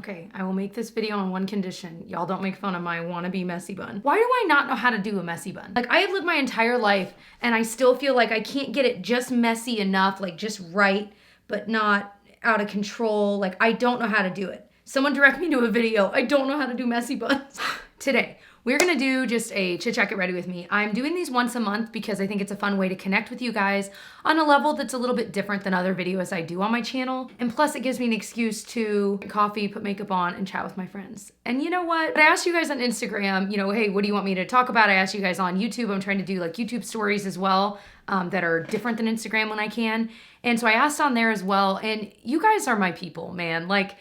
Okay, I will make this video on one condition. Y'all don't make fun of my wannabe messy bun. Why do I not know how to do a messy bun? Like, I have lived my entire life and I still feel like I can't get it just messy enough, like just right, but not out of control. Like, I don't know how to do it. Someone direct me to a video. I don't know how to do messy buns. Today, we're gonna do just a chit chat get ready with me. I'm doing these once a month because I think it's a fun way to connect with you guys on a level that's a little bit different than other videos I do on my channel. And plus it gives me an excuse to drink coffee, put makeup on, and chat with my friends. And you know what? I asked you guys on Instagram, you know, hey, what do you want me to talk about? I asked you guys on YouTube. I'm trying to do like YouTube stories as well that are different than Instagram when I can. And so I asked on there as well. And you guys are my people, man. Like,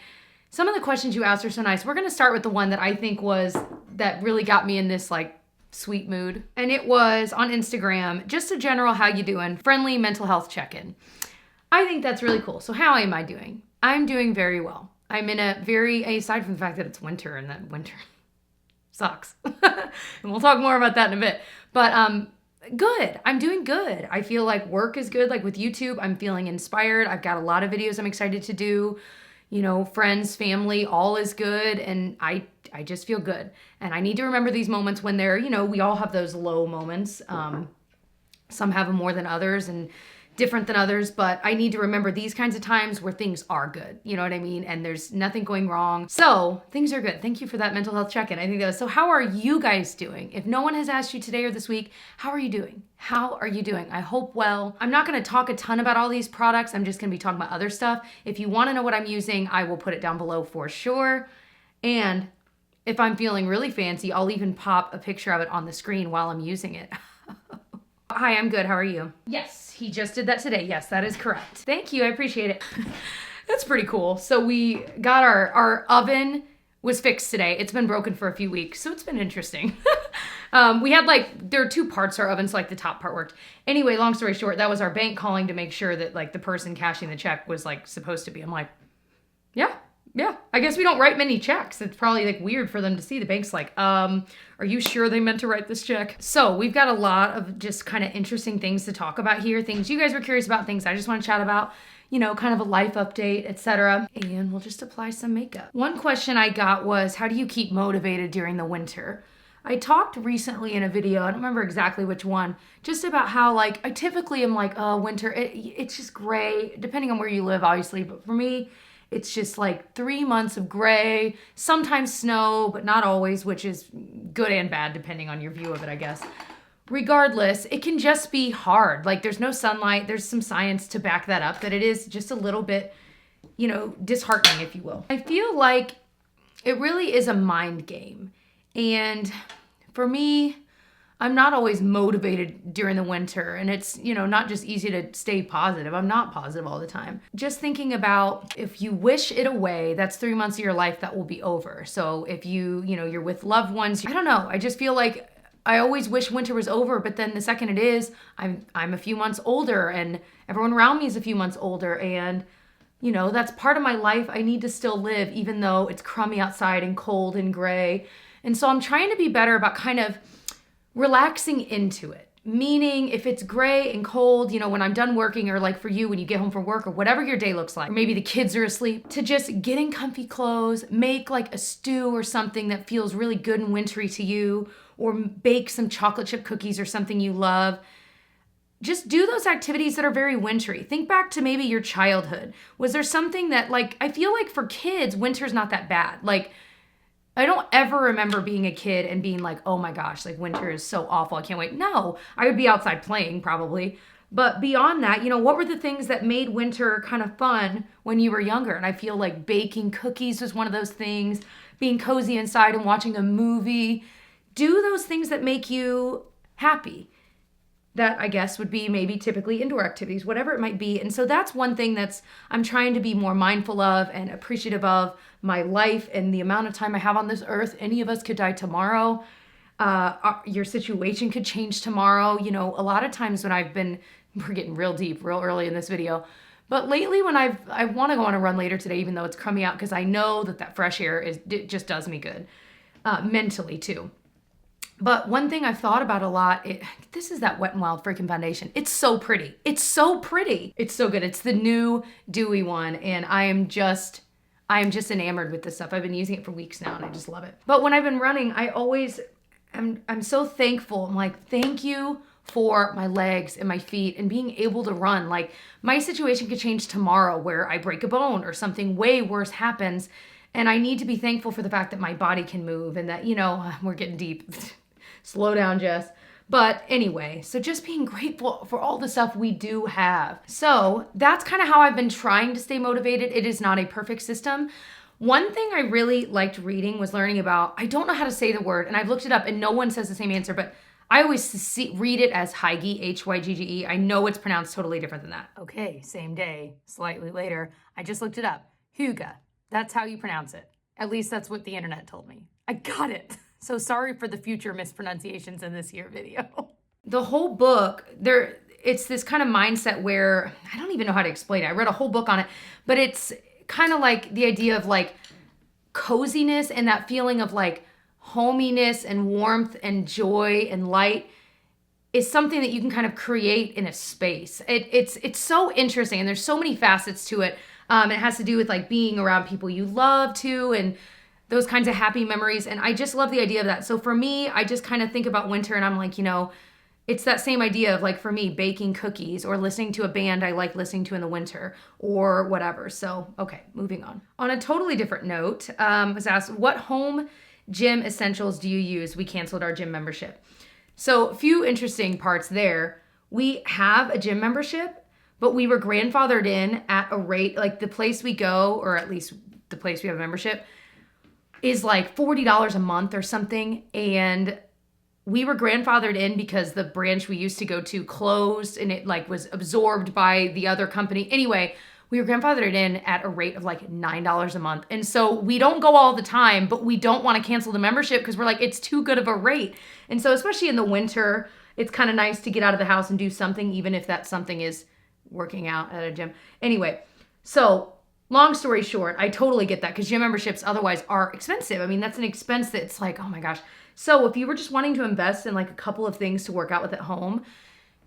some of the questions you asked are so nice. We're gonna start with the one that I think that really got me in this like sweet mood. And it was on Instagram, just a general how you doing, friendly mental health check-in. I think that's really cool. So how am I doing? I'm doing very well. I'm in aside from the fact that it's winter and that winter sucks. And we'll talk more about that in a bit. But good, I'm doing good. I feel like work is good. Like with YouTube, I'm feeling inspired. I've got a lot of videos I'm excited to do. You know, friends, family, all is good. And I just feel good. And I need to remember these moments when they're, you know, we all have those low moments. Some have them more than others and different than others, but I need to remember these kinds of times where things are good. You know what I mean? And there's nothing going wrong. So things are good. Thank you for that mental health check-in. I think that was, so how are you guys doing? If no one has asked you today or this week, how are you doing? How are you doing? I hope well. I'm not gonna talk a ton about all these products. I'm just gonna be talking about other stuff. If you wanna know what I'm using, I will put it down below for sure. And if I'm feeling really fancy, I'll even pop a picture of it on the screen while I'm using it. Hi, I'm good. How are you? Yes, he just did that today. Yes, that is correct. Thank you. I appreciate it. That's pretty cool. So we got our oven was fixed today. It's been broken for a few weeks, so it's been interesting. We had there are two parts to our oven, so like the top part worked. Anyway, long story short, that was our bank calling to make sure that like the person cashing the check was like supposed to be. I'm like, yeah, I guess we don't write many checks. It's probably like weird for them to see. The bank's like, are you sure they meant to write this check? So we've got a lot of just kind of interesting things to talk about here. Things you guys were curious about, things I just want to chat about, you know, kind of a life update, etc. And we'll just apply some makeup. One question I got was, how do you keep motivated during the winter? I talked recently in a video, I don't remember exactly which one, just about how like, I typically am like, oh, winter, it's just gray, depending on where you live, obviously. But for me, it's just like 3 months of gray, sometimes snow, but not always, which is good and bad depending on your view of it, I guess. Regardless, it can just be hard. Like there's no sunlight. There's some science to back that up, that it is just a little bit, you know, disheartening, if you will. I feel like it really is a mind game. And for me, I'm not always motivated during the winter, and it's, you know, not just easy to stay positive. I'm not positive all the time. Just thinking about if you wish it away, that's 3 months of your life that will be over. So if you know, you're with loved ones, I don't know. I just feel like I always wish winter was over, but then the second it is, I'm a few months older and everyone around me is a few months older, and you know, that's part of my life. I need to still live even though it's crummy outside and cold and gray. And so I'm trying to be better about kind of relaxing into it. Meaning if it's gray and cold, you know, when I'm done working, or like for you, when you get home from work, or whatever your day looks like, or maybe the kids are asleep, to just get in comfy clothes, make like a stew or something that feels really good and wintry to you, or bake some chocolate chip cookies or something you love. Just do those activities that are very wintry. Think back to maybe your childhood. Was there something that, like, I feel like for kids, winter's not that bad. Like, I don't ever remember being a kid and being like, oh my gosh, like winter is so awful, I can't wait. No, I would be outside playing probably. But beyond that, you know, what were the things that made winter kind of fun when you were younger? And I feel like baking cookies was one of those things, being cozy inside and watching a movie. Do those things that make you happy. That I guess would be maybe typically indoor activities, whatever it might be. And so that's one thing I'm trying to be more mindful of and appreciative of my life and the amount of time I have on this earth. Any of us could die tomorrow. Your situation could change tomorrow. You know, a lot of times when we're getting real deep, real early in this video, but lately when I want to go on a run later today, even though it's crummy out, because I know that fresh air it just does me good, mentally too. But one thing I've thought about a lot, this is that Wet n Wild freaking foundation. It's so pretty. It's so pretty. It's so good. It's the new Dewy one. And I'm just enamored with this stuff. I've been using it for weeks now and I just love it. But when I've been running, I always I'm so thankful. I'm like, thank you for my legs and my feet and being able to run. Like, my situation could change tomorrow where I break a bone or something way worse happens. And I need to be thankful for the fact that my body can move and that, you know, we're getting deep. Slow down, Jess. But anyway, so just being grateful for all the stuff we do have. So that's kind of how I've been trying to stay motivated. It is not a perfect system. One thing I really liked reading was learning about, I don't know how to say the word, and I've looked it up and no one says the same answer, but I always read it as Hygge, Hygge. I know it's pronounced totally different than that. Okay, same day, slightly later, I just looked it up. Hygge, that's how you pronounce it. At least that's what the internet told me. I got it. So sorry for the future mispronunciations in this year video. The whole book, it's this kind of mindset where, I don't even know how to explain it. I read a whole book on it, but it's kind of like the idea of like coziness and that feeling of like hominess and warmth and joy and light is something that you can kind of create in a space. It's so interesting and there's so many facets to it. It has to do with like being around people you love too and those kinds of happy memories. And I just love the idea of that. So for me, I just kind of think about winter and I'm like, you know, it's that same idea of like for me, baking cookies or listening to a band I like listening to in the winter or whatever. So, okay, moving on. On a totally different note, I was asked, what home gym essentials do you use? We canceled our gym membership. So a few interesting parts there. We have a gym membership, but we were grandfathered in at a rate, like the place we go, or at least the place we have a membership, is like $40 a month or something. And we were grandfathered in because the branch we used to go to closed and it like was absorbed by the other company. Anyway, we were grandfathered in at a rate of like $9 a month. And so we don't go all the time, but we don't want to cancel the membership because we're like, it's too good of a rate. And so especially in the winter, it's kind of nice to get out of the house and do something, even if that something is working out at a gym. Anyway, so long story short, I totally get that because gym memberships otherwise are expensive. I mean, that's an expense that's like, oh my gosh. So if you were just wanting to invest in like a couple of things to work out with at home,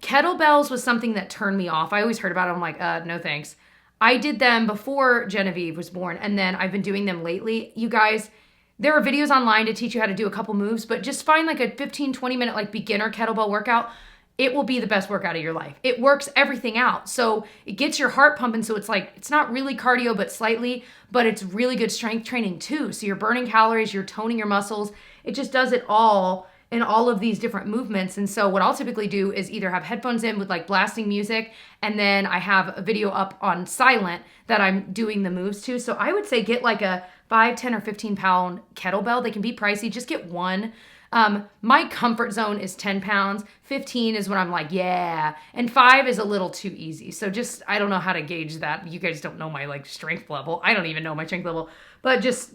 kettlebells was something that turned me off. I always heard about it. I'm like, no thanks. I did them before Genevieve was born, and then I've been doing them lately. You guys, there are videos online to teach you how to do a couple moves, but just find like a 15, 20 minute like beginner kettlebell workout. It will be the best workout of your life. It works everything out. So it gets your heart pumping. So it's like, it's not really cardio, but slightly, but it's really good strength training too. So you're burning calories, you're toning your muscles. It just does it all in all of these different movements. And so what I'll typically do is either have headphones in with like blasting music, and then I have a video up on silent that I'm doing the moves to. So I would say get like a 5, 10, or 15 pound kettlebell. They can be pricey. Just get one. My comfort zone is 10 pounds. 15 is when I'm like, yeah. And 5 is a little too easy. So just, I don't know how to gauge that. You guys don't know my like strength level. I don't even know my strength level, but just,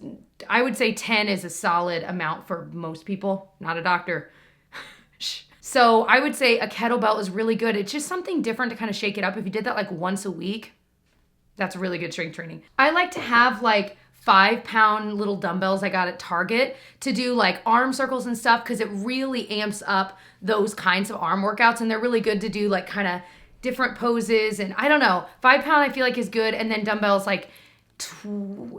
I would say 10 is a solid amount for most people. Not a doctor. So I would say a kettlebell is really good. It's just something different to kind of shake it up. If you did that like once a week, that's really good strength training. I like to have like 5-pound little dumbbells I got at Target to do like arm circles and stuff because it really amps up those kinds of arm workouts, and they're really good to do like kind of different poses. And I don't know, 5-pound I feel like is good, and then dumbbells like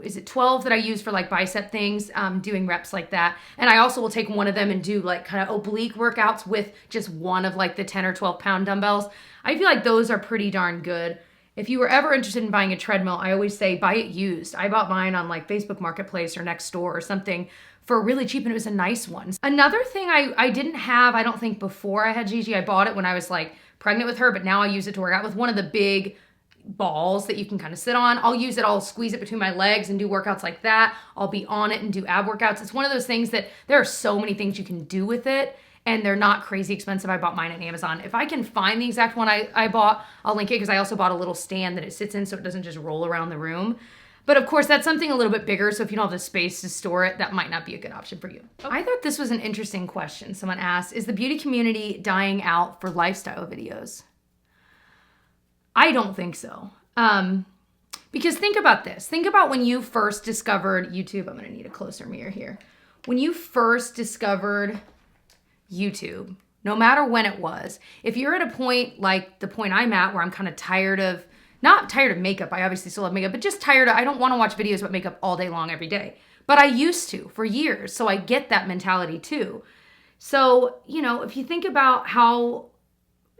is it 12 that I use for like bicep things, doing reps like that. And I also will take one of them and do like kind of oblique workouts with just one of like the 10 or 12 pound dumbbells. I feel like those are pretty darn good. If you were ever interested in buying a treadmill, I always say buy it used. I bought mine on like Facebook Marketplace or Nextdoor or something for really cheap, and it was a nice one. Another thing I didn't have, I don't think before I had Gigi, I bought it when I was like pregnant with her, but now I use it to work out with, one of the big balls that you can kind of sit on. I'll use it, I'll squeeze it between my legs and do workouts like that. I'll be on it and do ab workouts. It's one of those things that there are so many things you can do with it, and they're not crazy expensive. I bought mine at Amazon. If I can find the exact one I bought, I'll link it, because I also bought a little stand that it sits in so it doesn't just roll around the room. But of course, that's something a little bit bigger, so if you don't have the space to store it, that might not be a good option for you. I thought this was an interesting question. Someone asked, is the beauty community dying out for lifestyle videos? I don't think so. Because think about this. Think about when you first discovered YouTube. I'm gonna need a closer mirror here. When you first discovered YouTube, no matter when it was, if you're at a point like the point I'm at where I'm kind of tired of not tired of makeup. I obviously still love makeup, but just tired of, I don't want to watch videos about makeup all day long every day. But I used to for years. So I get that mentality too. So, you know, if you think about how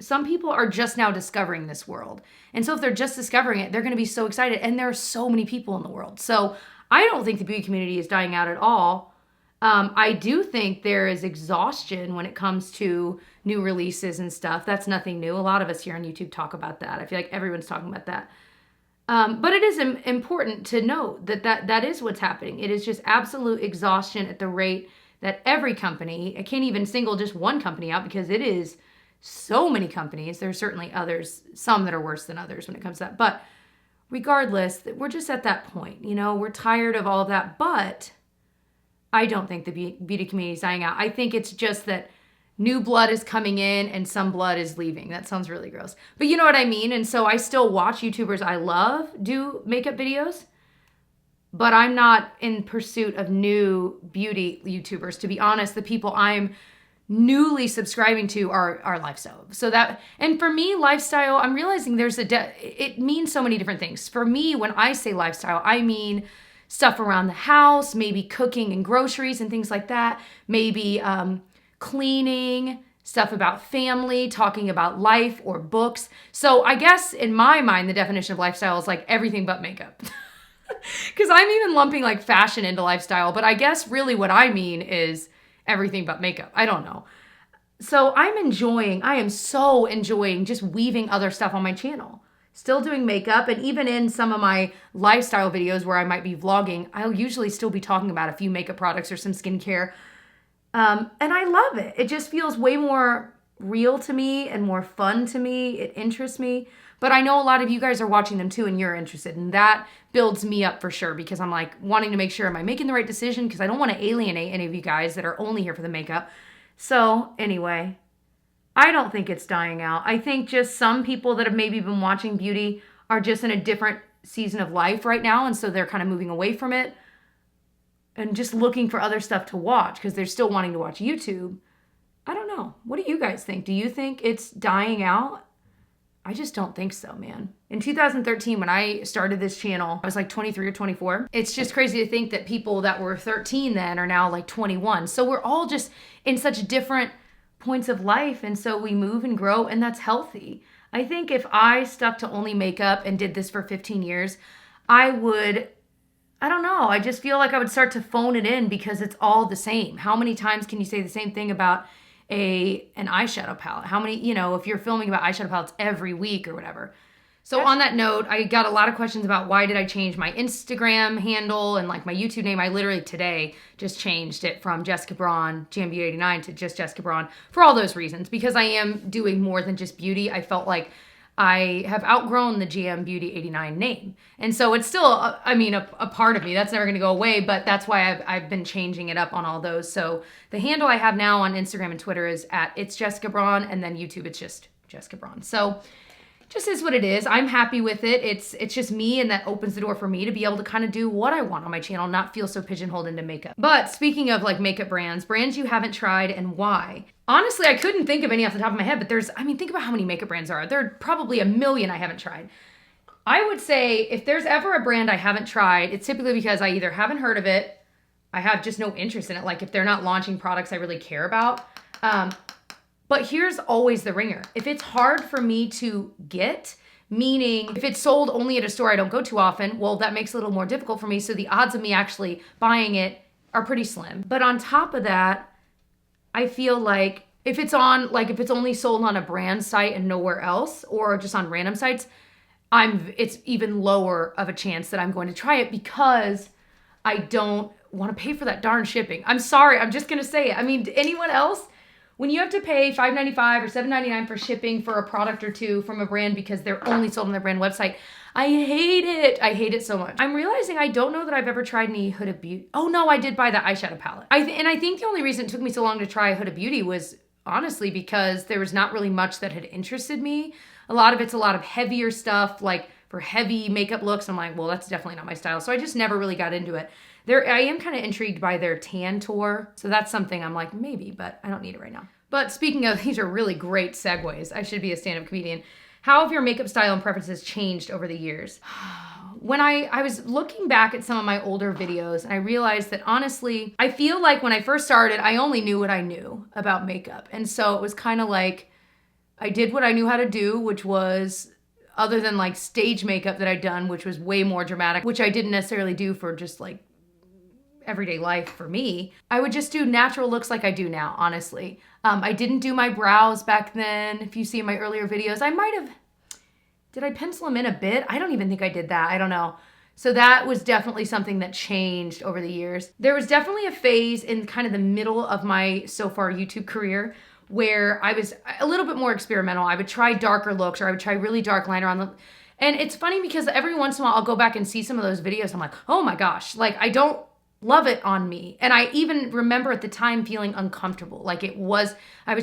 some people are just now discovering this world. And so if they're just discovering it, they're going to be so excited. And there are so many people in the world. So I don't think the beauty community is dying out at all. I do think there is exhaustion when it comes to new releases and stuff. That's nothing new. A lot of us here on YouTube talk about that. I feel like everyone's talking about that. But it is important to note that is what's happening. It is just absolute exhaustion at the rate that every company, I can't even single just one company out because it is so many companies. There's certainly others, some that are worse than others when it comes to that. But regardless, we're just at that point, you know, we're tired of all of that. But I don't think the beauty community is dying out. I think it's just that new blood is coming in and some blood is leaving. That sounds really gross. But you know what I mean? And so I still watch YouTubers I love do makeup videos. But I'm not in pursuit of new beauty YouTubers. To be honest, the people I'm newly subscribing to are lifestyle. So that, and for me, lifestyle, I'm realizing it means so many different things. For me, when I say lifestyle, I mean stuff around the house, maybe cooking and groceries and things like that, maybe cleaning, stuff about family, talking about life or books. So I guess in my mind, the definition of lifestyle is like everything but makeup. Because I'm even lumping like fashion into lifestyle, but I guess really what I mean is everything but makeup. I don't know. So I am so enjoying just weaving other stuff on my channel. Still doing makeup, and even in some of my lifestyle videos where I might be vlogging, I'll usually still be talking about a few makeup products or some skincare. And I love it. It just feels way more real to me and more fun to me. It interests me. But I know a lot of you guys are watching them too and you're interested, and that builds me up for sure because I'm like wanting to make sure, am I making the right decision? Because I don't want to alienate any of you guys that are only here for the makeup. So anyway, I don't think it's dying out. I think just some people that have maybe been watching beauty are just in a different season of life right now, and so they're kind of moving away from it and just looking for other stuff to watch because they're still wanting to watch YouTube. I don't know. What do you guys think? Do you think it's dying out? I just don't think so, man. In 2013, when I started this channel, I was like 23 or 24. It's just crazy to think that people that were 13 then are now like 21. So we're all just in such different points of life. And so we move and grow, and that's healthy. I think if I stuck to only makeup and did this for 15 years, I don't know. I just feel like I would start to phone it in because it's all the same. How many times can you say the same thing about an eyeshadow palette? How many, you know, if you're filming about eyeshadow palettes every week or whatever. So on that note, I got a lot of questions about why did I change my Instagram handle and like my YouTube name. I literally today just changed it from Jessica Braun, GM Beauty 89 to just Jessica Braun for all those reasons, because I am doing more than just beauty. I felt like I have outgrown the GM Beauty 89 name. And so it's still, a part of me. That's never going to go away, but that's why I've been changing it up on all those. So the handle I have now on Instagram and Twitter is at It's Jessica Braun, and then YouTube, it's just Jessica Braun. So just is what it is. I'm happy with it. It's just me, and that opens the door for me to be able to kind of do what I want on my channel, not feel so pigeonholed into makeup. But speaking of like makeup brands you haven't tried and why. Honestly, I couldn't think of any off the top of my head, but think about how many makeup brands there are. There are probably a million I haven't tried. I would say if there's ever a brand I haven't tried, it's typically because I either haven't heard of it, I have just no interest in it, like if they're not launching products I really care about. But here's always the ringer. If it's hard for me to get, meaning if it's sold only at a store I don't go too often, well, that makes it a little more difficult for me. So the odds of me actually buying it are pretty slim. But on top of that, I feel like if it's only sold on a brand site and nowhere else, or just on random sites, it's even lower of a chance that I'm going to try it because I don't want to pay for that darn shipping. I'm sorry, I'm just going to say it. I mean, anyone else? When you have to pay $5.95 or $7.99 for shipping for a product or two from a brand because they're only sold on their brand website, I hate it. I hate it so much. I'm realizing I don't know that I've ever tried any Huda Beauty. Oh no, I did buy that eyeshadow palette. And I think the only reason it took me so long to try Huda Beauty was honestly because there was not really much that had interested me. A lot of it's a lot of heavier stuff, like for heavy makeup looks. I'm like, well, that's definitely not my style. So I just never really got into it. I am kind of intrigued by their tan tour. So that's something I'm like, maybe, but I don't need it right now. But speaking of, these are really great segues. I should be a stand-up comedian. How have your makeup style and preferences changed over the years? When I was looking back at some of my older videos, and I realized that honestly, I feel like when I first started, I only knew what I knew about makeup. And so it was kind of like, I did what I knew how to do, which was, other than like stage makeup that I'd done, which was way more dramatic, which I didn't necessarily do for just like everyday life for me. I would just do natural looks like I do now, honestly. I didn't do my brows back then. If you see my earlier videos, I might have, did I pencil them in a bit? I don't even think I did that. I don't know. So that was definitely something that changed over the years. There was definitely a phase in kind of the middle of my so far YouTube career where I was a little bit more experimental. I would try darker looks, or I would try really dark liner on the, and it's funny because every once in a while I'll go back and see some of those videos. I'm like, oh my gosh, like I don't love it on me. And I even remember at the time feeling uncomfortable. Like I was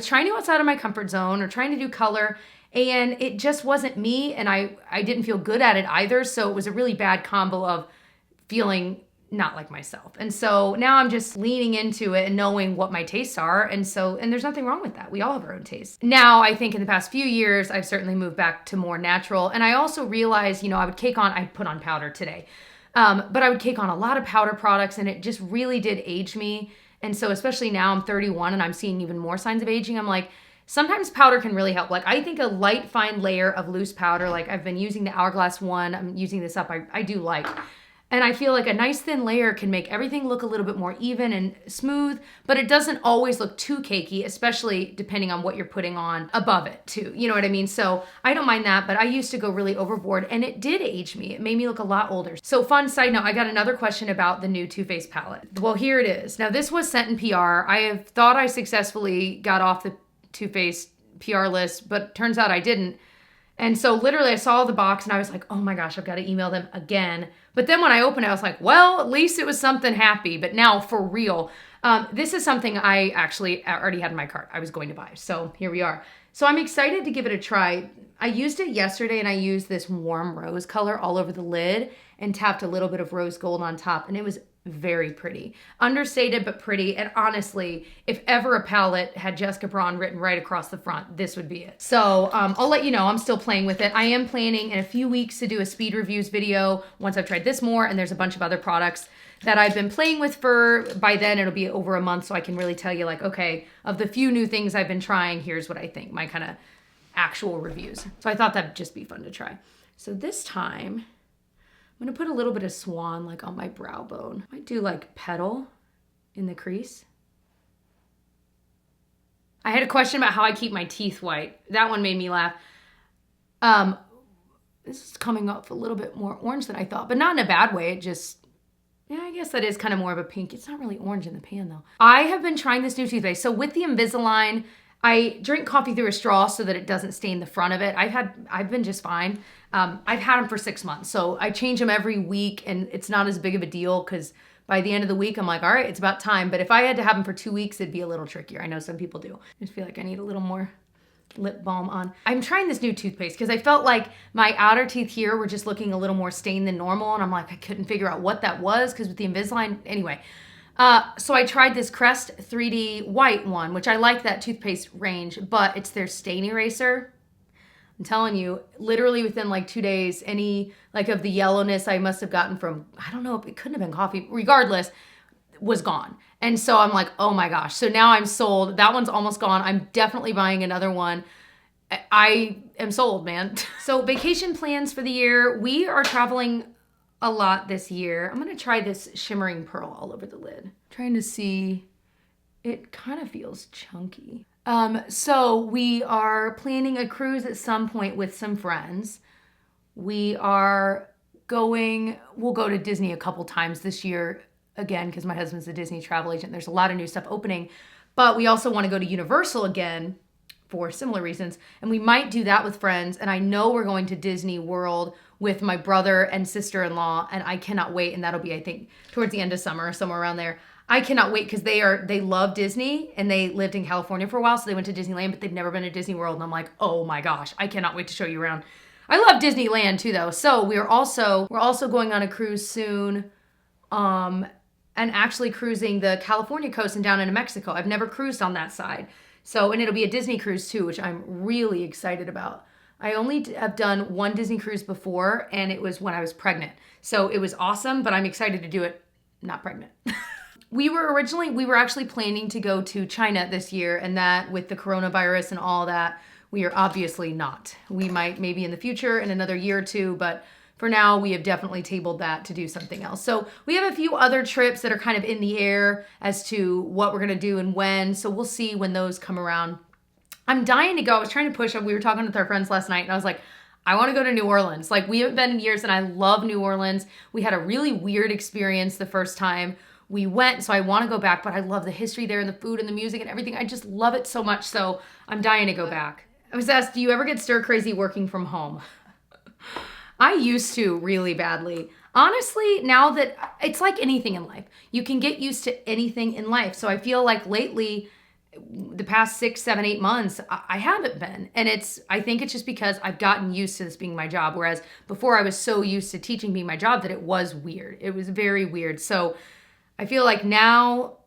trying to go outside of my comfort zone or trying to do color, and it just wasn't me, and I didn't feel good at it either. So it was a really bad combo of feeling not like myself. And so now I'm just leaning into it and knowing what my tastes are. And there's nothing wrong with that. We all have our own tastes. Now, I think in the past few years, I've certainly moved back to more natural. And I also realized, I put on powder today, but I would cake on a lot of powder products, and it just really did age me. And so especially now I'm 31 and I'm seeing even more signs of aging. I'm like, sometimes powder can really help. Like I think a light fine layer of loose powder, like I've been using the Hourglass one, I'm using this up, I do like. And I feel like a nice thin layer can make everything look a little bit more even and smooth, but it doesn't always look too cakey, especially depending on what you're putting on above it too. You know what I mean? So I don't mind that, but I used to go really overboard, and it did age me. It made me look a lot older. So fun side note, I got another question about the new TooFaced palette. Well, here it is. Now this was sent in PR. I have thought I successfully got off the TooFaced PR list, but turns out I didn't. And so literally I saw the box and I was like, oh my gosh, I've got to email them again. But then when I opened it, I was like, well, at least it was something happy. But now for real, this is something I actually already had in my cart. I was going to buy. So here we are. So I'm excited to give it a try. I used it yesterday, and I used this warm rose color all over the lid and tapped a little bit of rose gold on top. And it was very pretty. Understated, but pretty. And honestly, if ever a palette had Jessica Braun written right across the front, this would be it. So I'll let you know, I'm still playing with it. I am planning in a few weeks to do a speed reviews video once I've tried this more, and there's a bunch of other products that I've been playing with by then it'll be over a month, so I can really tell you like, okay, of the few new things I've been trying, here's what I think, my kind of actual reviews. So I thought that'd just be fun to try. So this time, I'm gonna put a little bit of Swan like on my brow bone. I might do like Petal in the crease. I had a question about how I keep my teeth white. That one made me laugh. This is coming off a little bit more orange than I thought, but not in a bad way. It just, yeah, I guess that is kind of more of a pink. It's not really orange in the pan though. I have been trying this new toothpaste. So with the Invisalign, I drink coffee through a straw so that it doesn't stain the front of it. I've been just fine. I've had them for 6 months, so I change them every week, and it's not as big of a deal because by the end of the week, I'm like, all right, it's about time. But if I had to have them for 2 weeks, it'd be a little trickier. I know some people do. I just feel like I need a little more lip balm on. I'm trying this new toothpaste because I felt like my outer teeth here were just looking a little more stained than normal, and I'm like, I couldn't figure out what that was because with the Invisalign, anyway. So I tried this Crest 3D white one, which I like that toothpaste range, but it's their stain eraser. I'm telling you, literally within like 2 days, any like of the yellowness I must have gotten from, I don't know, it couldn't have been coffee, regardless, was gone. And so I'm like, oh my gosh. So now I'm sold. That one's almost gone. I'm definitely buying another one. I am sold, man. So vacation plans for the year. We are traveling a lot this year. I'm gonna try this shimmering pearl all over the lid. Trying to see, it kind of feels chunky. So we are planning a cruise at some point with some friends. We'll go to Disney a couple times this year, again, because my husband's a Disney travel agent. There's a lot of new stuff opening, but we also want to go to Universal again for similar reasons. And we might do that with friends. And I know we're going to Disney World with my brother and sister-in-law, and I cannot wait. And that'll be, I think, towards the end of summer, somewhere around there. I cannot wait because they love Disney, and they lived in California for a while, so they went to Disneyland, but they've never been to Disney World. And I'm like, oh my gosh, I cannot wait to show you around. I love Disneyland too, though. So we're also going on a cruise soon, and actually cruising the California coast and down into Mexico. I've never cruised on that side. So, and it'll be a Disney cruise too, which I'm really excited about. I only have done one Disney cruise before, and it was when I was pregnant. So it was awesome, but I'm excited to do it not pregnant. We were actually planning to go to China this year, and that with the coronavirus and all that, we are obviously not. We might maybe in the future in another year or two, but for now, we have definitely tabled that to do something else. So we have a few other trips that are kind of in the air as to what we're gonna do and when. So we'll see when those come around. I'm dying to go. I was trying to push up. We were talking with our friends last night and I was like, I want to go to New Orleans. Like, we haven't been in years and I love New Orleans. We had a really weird experience the first time we went, so I want to go back, but I love the history there and the food and the music and everything. I just love it so much, so I'm dying to go back. I was asked, do you ever get stir crazy working from home? I used to really badly. Honestly, now that it's like anything in life, you can get used to anything in life. So I feel like lately, the past 6, 7, 8 months, I haven't been. And I think it's just because I've gotten used to this being my job. Whereas before I was so used to teaching being my job that it was weird. It was very weird. So I feel like now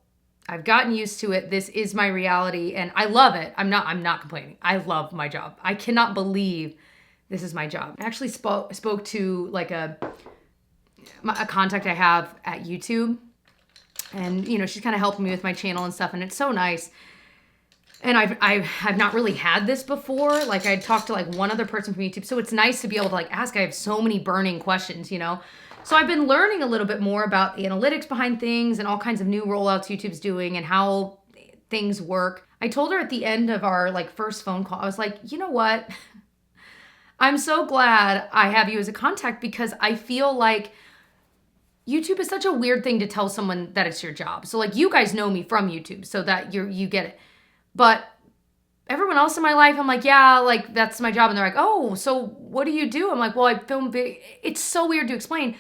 I've gotten used to it. This is my reality and I love it. I'm not complaining. I love my job. I cannot believe this is my job. I actually spoke to like a contact I have at YouTube, and you know, she's kind of helping me with my channel and stuff, and it's so nice. And I've not really had this before. Like, I talked to like one other person from YouTube, so it's nice to be able to like ask. I have so many burning questions, you know. So I've been learning a little bit more about the analytics behind things and all kinds of new rollouts YouTube's doing and how things work. I told her at the end of our like first phone call, I was like, you know what? I'm so glad I have you as a contact, because I feel like YouTube is such a weird thing to tell someone that it's your job. So like, you guys know me from YouTube, so that you get it. But everyone else in my life, I'm like, yeah, like that's my job. And they're like, oh, so what do you do? I'm like, well, I film it's so weird to explain.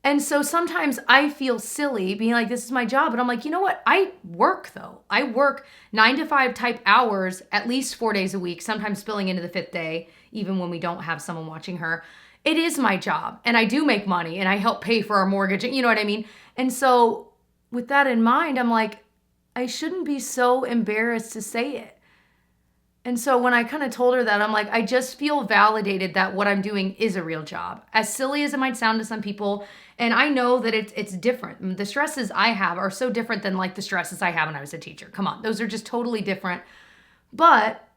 And so sometimes I feel silly being like, this is my job. And I'm like, you know what? I work though. I work 9 to 5 type hours, at least 4 days a week, sometimes spilling into the 5th day, even when we don't have someone watching her. It is my job and I do make money and I help pay for our mortgage. You know what I mean? And so with that in mind, I'm like, I shouldn't be so embarrassed to say it. And so when I kind of told her that, I'm like, I just feel validated that what I'm doing is a real job. As silly as it might sound to some people, and I know that it's different. The stresses I have are so different than like the stresses I had when I was a teacher. Come on, those are just totally different. But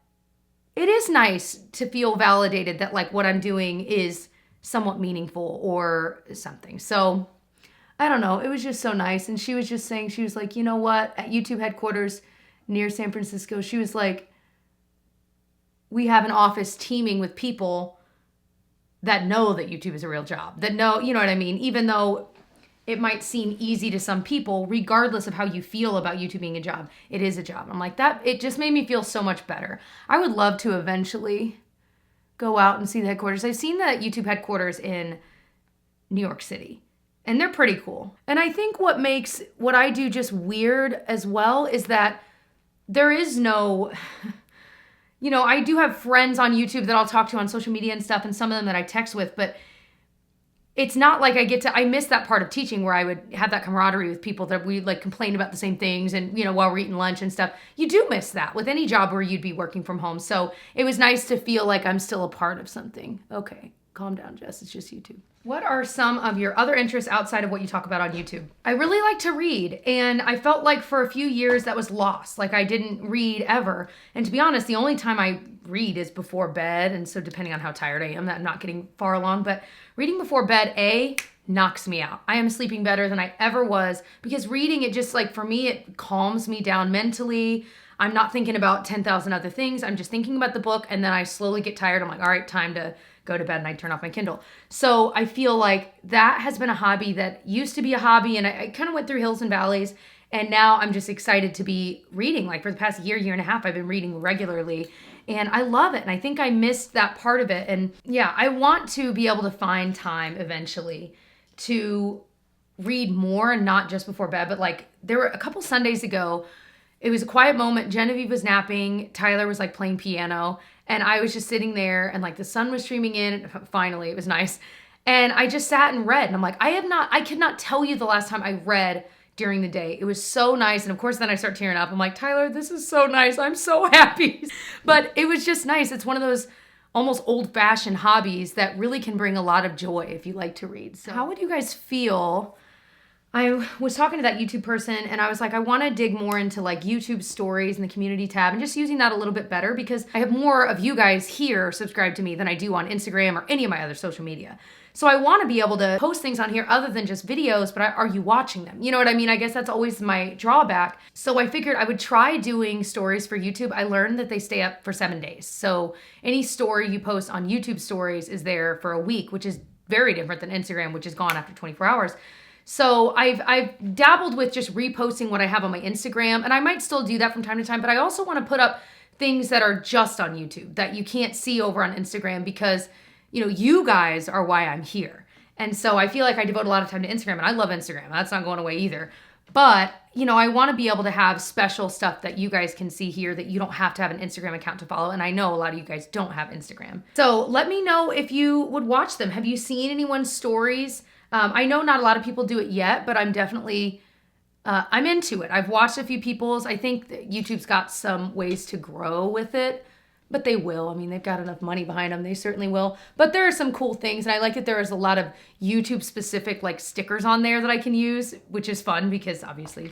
it is nice to feel validated that like what I'm doing is somewhat meaningful or something. So I don't know, it was just so nice. And she was just saying, she was like, you know what, at YouTube headquarters near San Francisco, she was like, we have an office teeming with people that know that YouTube is a real job, that know, you know what I mean? Even though it might seem easy to some people, regardless of how you feel about YouTube being a job, it is a job. I'm like, that, it just made me feel so much better. I would love to eventually go out and see the headquarters. I've seen the YouTube headquarters in New York City, and they're pretty cool. And I think what makes what I do just weird as well is that there is no... You know, I do have friends on YouTube that I'll talk to on social media and stuff, and some of them that I text with, but it's not like I miss that part of teaching where I would have that camaraderie with people that we like complain about the same things and, you know, while we're eating lunch and stuff. You do miss that with any job where you'd be working from home. So it was nice to feel like I'm still a part of something. Okay, calm down, Jess. It's just YouTube. What are some of your other interests outside of what you talk about on YouTube? I really like to read, and I felt like for a few years that was lost. Like I didn't read ever. And to be honest, the only time I read is before bed. And so depending on how tired I am, I'm not getting far along, but reading before bed, knocks me out. I am sleeping better than I ever was, because reading, it just like, for me, it calms me down mentally. I'm not thinking about 10,000 other things. I'm just thinking about the book, and then I slowly get tired. I'm like, all right, time to go to bed, and I turn off my Kindle. So I feel like that has been a hobby that used to be a hobby, and I kind of went through hills and valleys, and now I'm just excited to be reading. Like for the past year and a half, I've been reading regularly, and I love it, and I think I missed that part of it. And yeah, I want to be able to find time eventually to read more, and not just before bed, but like there were a couple Sundays ago, it was a quiet moment. Genevieve was napping. Tyler was like playing piano. And I was just sitting there, and like the sun was streaming in. Finally, it was nice. And I just sat and read. And I'm like, I could not tell you the last time I read during the day. It was so nice. And of course, then I start tearing up. I'm like, Tyler, this is so nice. I'm so happy. But it was just nice. It's one of those almost old-fashioned hobbies that really can bring a lot of joy if you like to read. So how would you guys feel? I was talking to that YouTube person and I was like, I want to dig more into like YouTube stories and the community tab and just using that a little bit better because I have more of you guys here subscribed to me than I do on Instagram or any of my other social media. So I want to be able to post things on here other than just videos, but are you watching them? You know what I mean? I guess that's always my drawback. So I figured I would try doing stories for YouTube. I learned that they stay up for 7 days. So any story you post on YouTube stories is there for a week, which is very different than Instagram, which is gone after 24 hours. So I've dabbled with just reposting what I have on my Instagram, and I might still do that from time to time, but I also want to put up things that are just on YouTube that you can't see over on Instagram because you know, you guys are why I'm here. And so I feel like I devote a lot of time to Instagram and I love Instagram. That's not going away either. But, you know, I want to be able to have special stuff that you guys can see here that you don't have to have an Instagram account to follow. And I know a lot of you guys don't have Instagram. So let me know if you would watch them. Have you seen anyone's stories? I know not a lot of people do it yet, but I'm definitely, I'm into it. I've watched a few people's. I think that YouTube's got some ways to grow with it. But they will. I mean, they've got enough money behind them. They certainly will. But there are some cool things. And I like that there is a lot of YouTube specific like stickers on there that I can use, which is fun because obviously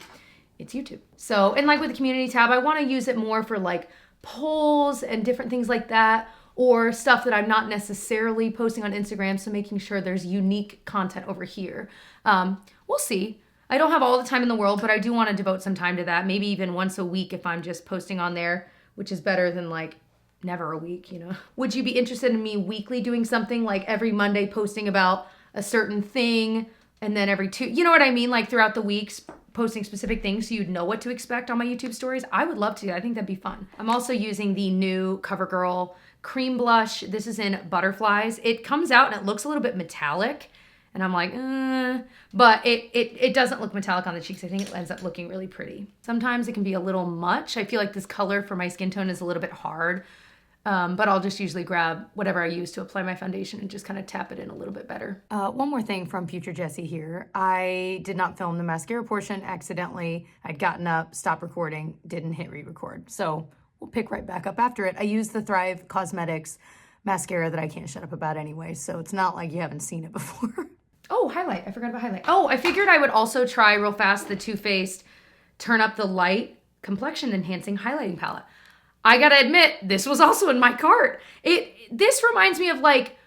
it's YouTube. So, and like with the community tab, I want to use it more for like polls and different things like that, or stuff that I'm not necessarily posting on Instagram. So making sure there's unique content over here. We'll see. I don't have all the time in the world, but I do want to devote some time to that. Maybe even once a week if I'm just posting on there, which is better than like never a week, you know. Would you be interested in me weekly doing something like every Monday posting about a certain thing and then every two, you know what I mean? Like throughout the weeks posting specific things so you'd know what to expect on my YouTube stories? I would love to. I think that'd be fun. I'm also using the new CoverGirl cream blush. This is in Butterflies. It comes out and it looks a little bit metallic and I'm like, but it doesn't look metallic on the cheeks. I think it ends up looking really pretty. Sometimes it can be a little much. I feel like this color for my skin tone is a little bit hard. But I'll just usually grab whatever I use to apply my foundation and just kind of tap it in a little bit better. One more thing from Future Jessie here. I did not film the mascara portion accidentally. I'd gotten up, stopped recording, didn't hit re-record. So we'll pick right back up after it. I used the Thrive Causemetics mascara that I can't shut up about anyway. So it's not like you haven't seen it before. Oh, highlight. I forgot about highlight. Oh, I figured I would also try real fast the TooFaced Turn Up the Light Complexion Enhancing Highlighting Palette. I gotta admit, this was also in my cart. This reminds me of like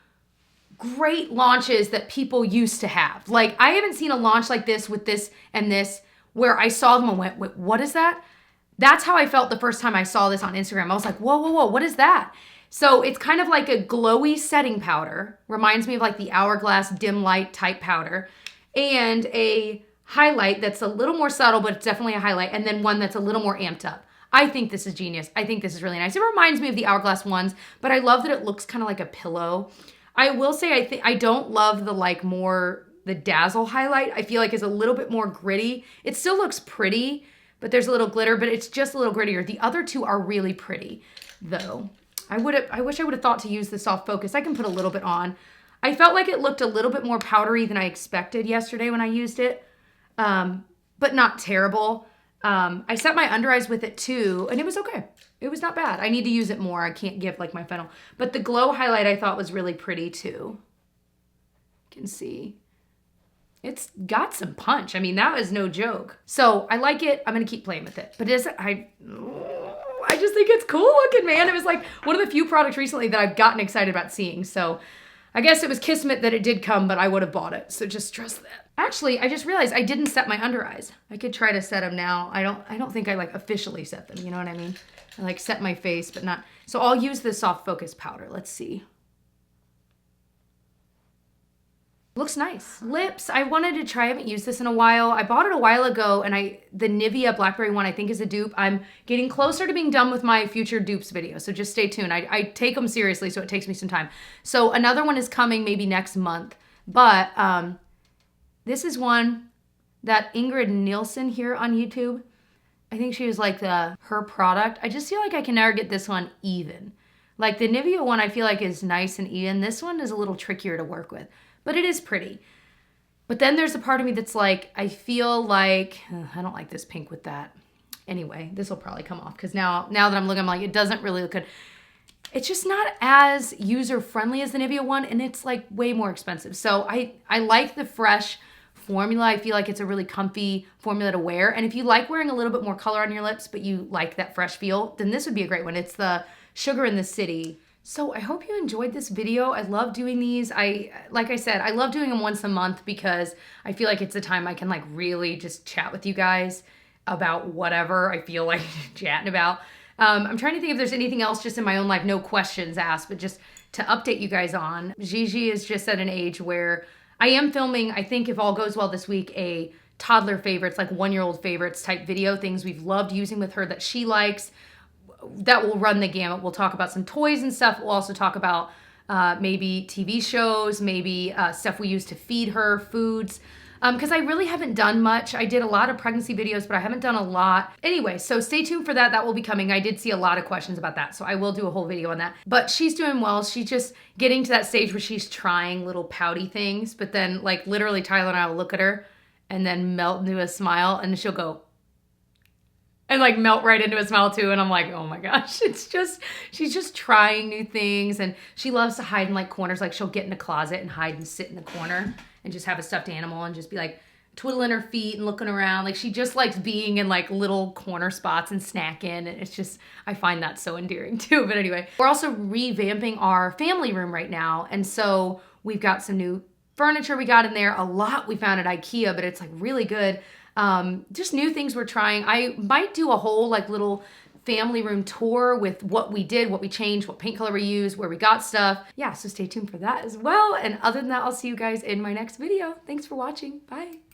great launches that people used to have. Like I haven't seen a launch like this with this and this where I saw them and went, wait, what is that? That's how I felt the first time I saw this on Instagram. I was like, whoa, whoa, whoa, what is that? So it's kind of like a glowy setting powder. Reminds me of like the Hourglass dim light type powder. And a highlight that's a little more subtle, but it's definitely a highlight. And then one that's a little more amped up. I think this is genius. I think this is really nice. It reminds me of the Hourglass ones, but I love that it looks kind of like a pillow. I will say I don't love the like more the Dazzle highlight. I feel like is a little bit more gritty. It still looks pretty, but there's a little glitter, but it's just a little grittier. The other two are really pretty though. I wish I would have thought to use the soft focus. I can put a little bit on. I felt like it looked a little bit more powdery than I expected yesterday when I used it, but not terrible. I set my under eyes with it too, and it was okay. It was not bad. I need to use it more. I can't give like my final. But the glow highlight I thought was really pretty too. You can see. It's got some punch. I mean, that was no joke. So I like it. I'm going to keep playing with it. But I just think it's cool looking, man. It was like one of the few products recently that I've gotten excited about seeing. So I guess it was kismet that it did come, but I would have bought it. So just trust that. Actually, I just realized I didn't set my under eyes. I could try to set them now. I don't think I like officially set them. You know what I mean? I like set my face, but not. So I'll use the soft focus powder. Let's see. Looks nice. Lips, I wanted to try. I haven't used this in a while. I bought it a while ago, and the Nivea Blackberry one I think is a dupe. I'm getting closer to being done with my future dupes video, so just stay tuned. I take them seriously, so it takes me some time. So another one is coming maybe next month, but this is one that Ingrid Nielsen here on YouTube, I think she was like her product. I just feel like I can never get this one even. Like the Nivea one I feel like is nice and even. This one is a little trickier to work with, but it is pretty. But then there's a part of me that's like, I feel like, I don't like this pink with that. Anyway, this will probably come off because now that I'm looking, I'm like, it doesn't really look good. it's just not as user-friendly as the Nivea one, and it's like way more expensive. So I like the fresh formula. I feel like it's a really comfy formula to wear. And if you like wearing a little bit more color on your lips, but you like that fresh feel, then this would be a great one. It's the Sugar in the City. So I hope you enjoyed this video. I love doing these. Like I said, I love doing them once a month because I feel like it's a time I can like really just chat with you guys about whatever I feel like chatting about. I'm trying to think if there's anything else just in my own life, no questions asked, but just to update you guys on. Gigi is just at an age where I am filming, I think if all goes well this week, a toddler favorites, like 1-year-old favorites type video, things we've loved using with her that she likes. That will run the gamut. We'll talk about some toys and stuff. We'll also talk about maybe TV shows, maybe stuff we use to feed her, foods. Because I really haven't done much. I did a lot of pregnancy videos, but I haven't done a lot. Anyway, so stay tuned for that. That will be coming. I did see a lot of questions about that, so I will do a whole video on that. But she's doing well. She's just getting to that stage where she's trying little pouty things, but then like literally Tyler and I will look at her and then melt into a smile, and she'll go, and like melt right into a smile too. And I'm like, oh my gosh, she's just trying new things. And she loves to hide in like corners. Like she'll get in a closet and hide and sit in the corner and just have a stuffed animal and just be like twiddling her feet and looking around. Like she just likes being in like little corner spots and snacking. And it's just, I find that so endearing too. But anyway, we're also revamping our family room right now. And so we've got some new furniture we got in there. A lot we found at IKEA, but it's like really good. Just new things we're trying. I might do a whole like little family room tour with what we did, what we changed, what paint color we used, where we got stuff. Yeah, so stay tuned for that as well. And other than that, I'll see you guys in my next video. Thanks for watching. Bye.